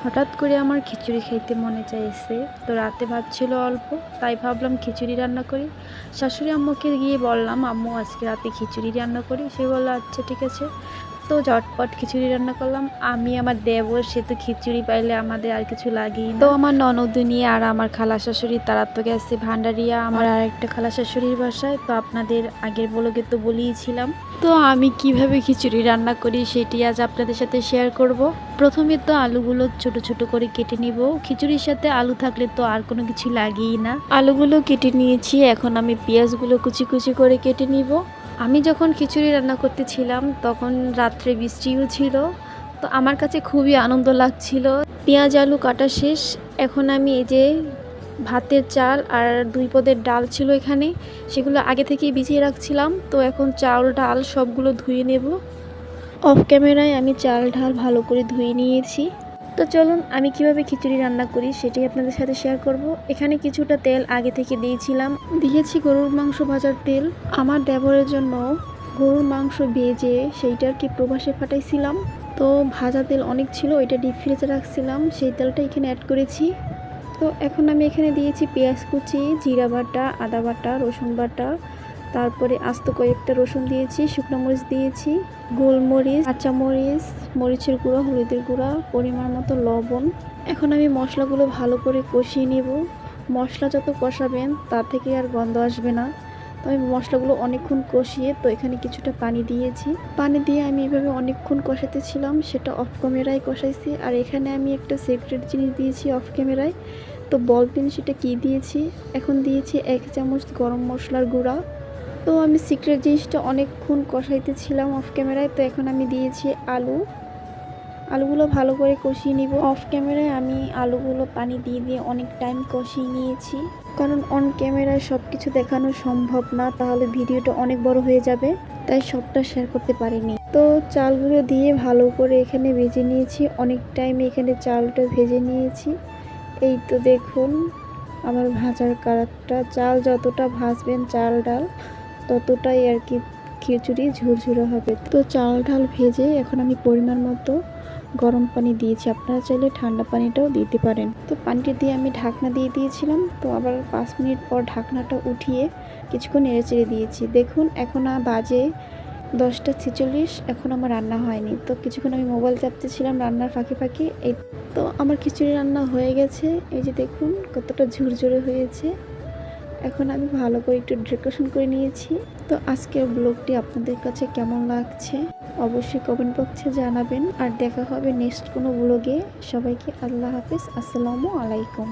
হঠাৎ করে আমার খিচুড়ি খাইতে মনে চাইছে। তো রাতে ভাত ছিল অল্প, তাই ভাবলাম খিচুড়ি রান্না করি। শাশুড়ি আম্মুকে গিয়ে বললাম, আম্মু আজকে রাতে খিচুড়ি রান্না করি। সে বলল আচ্ছা ঠিক আছে। তো ঝটপট খিচুড়ি রান্না করলাম। আমি আমার দেবর, সে তো খিচুড়ি পাইলে আমাদের আর কিছু লাগেই না। তো আমার ননদুনি আর আমার খালা শাশুড়ি তারা তো গেছে ভান্ডারিয়া আমার আরেকটা খালা শাশুড়ির বাসায়। তো আপনাদের আগের ব্লগে তো বলেইছিলাম। তো আমি কিভাবে খিচুড়ি রান্না করি সেটি আজ আপনাদের সাথে শেয়ার করব। প্রথমে তো আলুগুলো ছোট ছোট করে কেটে নিব। খিচুড়ির সাথে আলু থাকলে তো আর কোনো কিছু লাগেই না। আলুগুলো কেটে নিয়েছি, এখন আমি পেঁয়াজগুলো কুচি কুচি করে কেটে নিব। আমি যখন খিচুড়ি রান্না করতেছিলাম তখন রাত্রে বৃষ্টিও ছিল। তো আমার কাছে খুবই আনন্দ লাগছিল। পেঁয়াজ আলু কাটা শেষ। এখন আমি এই যে ভাতের চাল আর 2 পদের ডাল ছিল এখানে, সেগুলো আগে থেকেই ভিজিয়ে রাখছিলাম। তো এখন চাল ডাল সবগুলো ধুয়ে নেব। অফ ক্যামেরায় আমি চাল ডাল ভালো করে ধুয়ে নিয়েছি। তো চলুন আমি কিভাবে খিচুড়ি রান্না করি সেটাই আপনাদের সাথে শেয়ার করব। এখানে কিছুটা তেল আগে থেকে দিয়েছি গরুর মাংস ভাজার তেল। আমার দেবরের জন্য গরুর মাংস ভেজে সেইটার কি প্রবাসে পাঠাইছিলাম। তো ভাজা তেল অনেক ছিল, ওইটা ডিপ ফ্রিজে রাখছিলাম, সেই তেলটা এখানে অ্যাড করেছি। তো এখন আমি এখানে দিয়েছি পেঁয়াজ কুচি, জিরা বাটা, আদা বাটা, রসুন বাটা, তারপরে আস্ত কয়েকটা রসুন দিয়েছি, শুকনো মরিচ দিয়েছি, গোলমরিচ, কাঁচামরিচ, মরিচের গুঁড়া, হলুদের গুঁড়া, পরিমাণ মতো লবণ। এখন আমি মশলাগুলো ভালো করে কষিয়ে নেব। মশলা যত কষাবেন তার থেকে আর গন্ধ আসবে না। তো আমি মশলাগুলো অনেকক্ষণ কষিয়ে তো এখানে কিছুটা পানি দিয়েছি। পানি দিয়ে আমি এভাবে অনেকক্ষণ কষাতেছিলাম, সেটা অফ ক্যামেরায় কষাইছি। আর এখানে আমি একটা সিক্রেট জিনিস দিয়েছি অফ ক্যামেরায়। তো বলতেন সেটা কি দিয়েছি। এখন দিয়েছি 1 চামচ গরম মশলার গুঁড়া। তো আমি সিক্রেট জিনিসটা অনেকক্ষণ কষাইতেছিলাম অফ ক্যামেরায়। তো এখন আমি দিয়েছি আলুগুলো ভালো করে কষিয়ে নিব। অফ ক্যামেরায় আমি আলুগুলো পানি দিয়ে দিয়ে অনেক টাইম কষিয়ে নিয়েছি, কারণ অন ক্যামেরায় সব কিছু দেখানো সম্ভব না, তাহলে ভিডিওটা অনেক বড় হয়ে যাবে, তাই সবটা শেয়ার করতে পারিনি। তো চালগুলো দিয়ে ভালো করে এখানে ভেজে নিয়েছি, অনেক টাইম এখানে চালটা ভেজে নিয়েছি। এই তো দেখুন আমার ভাজার কালারটা। চাল যতটা ভাজবেন চাল ডাল ততটাই আর কি খিচুড়ি ঝুরঝুরে হবে। তো চাল ডাল ভেজে এখন আমি পরিমাণ মতো গরম পানি দিয়েছি, আপনারা চাইলে ঠান্ডা পানিটাও দিতে পারেন। তো পানিটা দিয়ে আমি ঢাকনা দিয়ে দিয়েছিলাম। তো আবার 5 মিনিট পর ঢাকনাটা উঠিয়ে কিছুক্ষণ নেড়েচেড়ে দিয়েছি। দেখুন এখন বাজে 10টা 46, এখন আমার রান্না হয়নি। তো কিছুক্ষণ আমি মোবাইল চাপতেছিলাম রান্নার ফাঁকে ফাঁকে। এই তো আমার খিচুড়ি রান্না হয়ে গেছে। এই যে দেখুন কতটা ঝুরঝুরে হয়েছে। এখন আমি ভালো করে একটু ডেকোরেশন করে নিয়েছি। তো আজকের ব্লগটি আপনাদের কাছে কেমন লাগছে অবশ্যই কমেন্ট বক্সে জানাবেন। আর দেখা হবে নেক্সট কোনো ব্লগে। সবাইকে আল্লাহ হাফেজ, আসসালামু আলাইকুম।